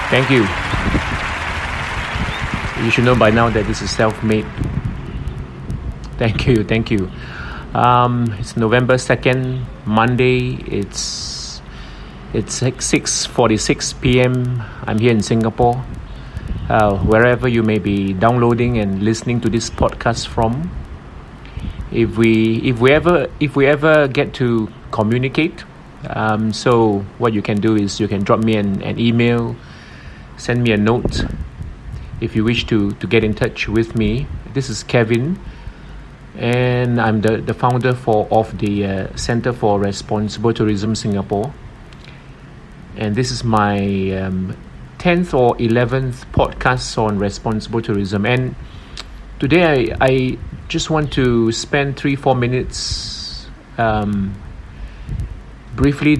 Thank you. You should know by now that this is self-made. Thank you. It's November 2nd, Monday. It's like 6:46 p.m. I'm here in Singapore. Wherever you may be downloading and listening to this podcast from, if we ever get to communicate, so what you can do is you can drop me an email, send me a note if you wish to get in touch with me. This is Kevin, and I'm the founder of the Centre for Responsible Tourism Singapore, and this is my 10th or 11th podcast on responsible tourism. And today I just want to spend 3-4 minutes briefly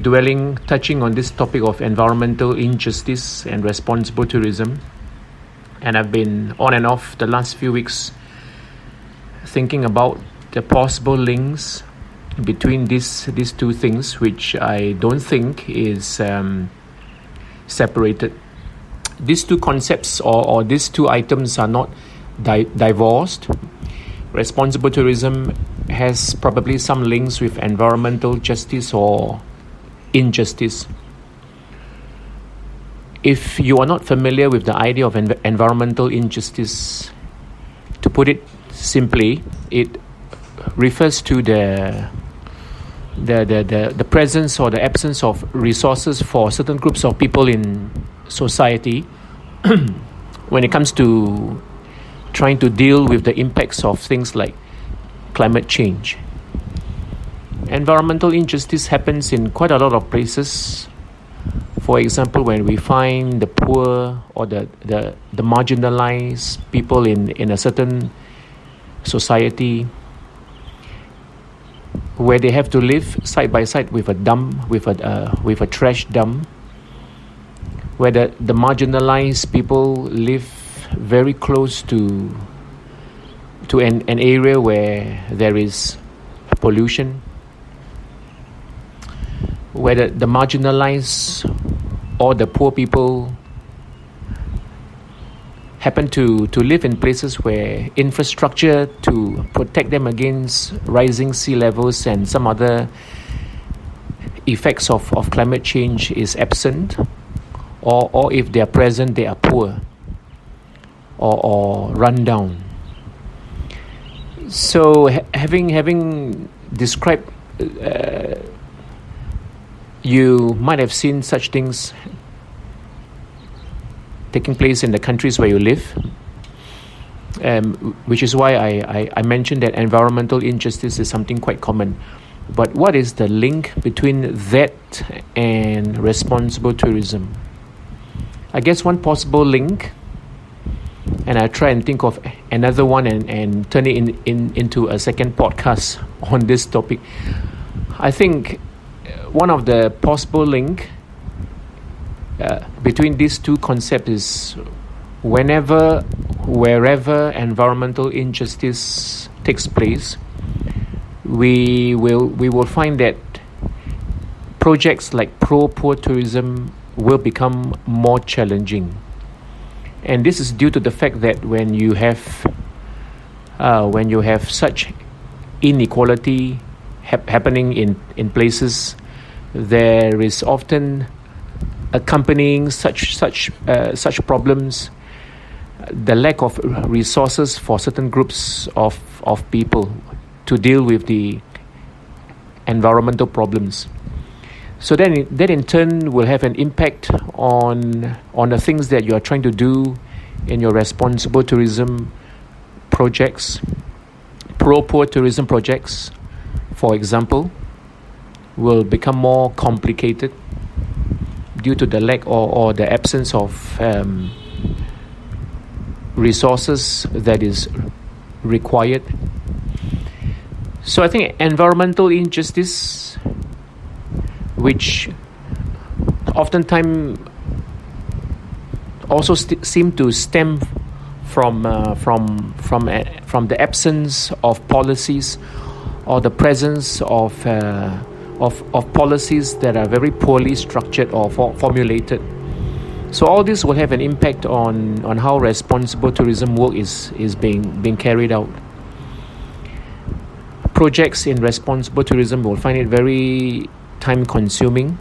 touching on this topic of environmental injustice and responsible tourism. And I've been on and off the last few weeks thinking about the possible links between these two things, which I don't think is separated. These two concepts or these two items are not divorced. Responsible tourism has probably some links with environmental justice or injustice. If you are not familiar with the idea of environmental injustice, to put it simply, it refers to the presence or the absence of resources for certain groups of people in society when it comes to trying to deal with the impacts of things like climate change. Environmental injustice happens in quite a lot of places. For example, when we find the poor or the marginalized people in a certain society where they have to live side by side with a dump, with a trash dump, where the marginalized people live very close to an area where there is pollution, where the marginalized or the poor people happen to live in places where infrastructure to protect them against rising sea levels and some other effects of climate change is absent, or if they are present, they are poor or run down. So having described, you might have seen such things taking place in the countries where you live, which is why I mentioned that environmental injustice is something quite common. But what is the link between that and responsible tourism? I guess one possible link, and I try and think of another one and turn it into a second podcast on this topic. I think one of the possible link between these two concepts is wherever environmental injustice takes place, we will find that projects like pro-poor tourism will become more challenging. And this is due to the fact that when you have such inequality happening in places, there is often accompanying such problems the lack of resources for certain groups of people to deal with the environmental problems. So then that in turn will have an impact on the things that you are trying to do in your responsible tourism projects. Pro-poor tourism projects, for example, will become more complicated due to the lack or the absence of resources that is required. So I think environmental injustice, which oftentimes also seem to stem from the absence of policies or the presence of of policies that are very poorly structured or formulated. So all this will have an impact on how responsible tourism work is being carried out. Projects in responsible tourism will find it very time consuming.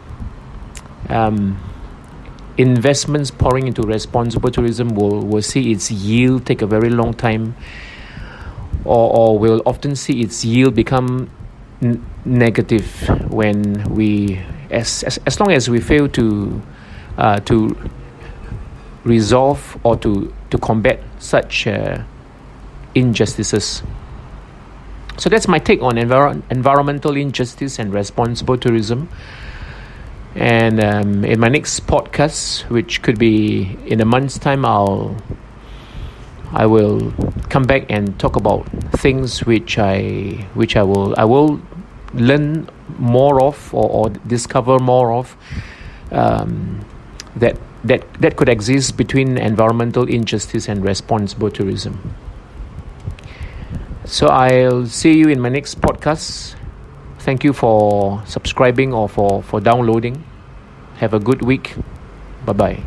Investments pouring into responsible tourism will see its yield take a very long time, or will often see its yield become negative when we, as long as we fail to resolve or to combat such injustices. So that's my take on environmental injustice and responsible tourism. And in my next podcast, which could be in a month's time, I will come back and talk about things which I will learn more of or discover more of that could exist between environmental injustice and responsible tourism. So I'll see you in my next podcast. Thank you for subscribing or for downloading. Have a good week. Bye-bye.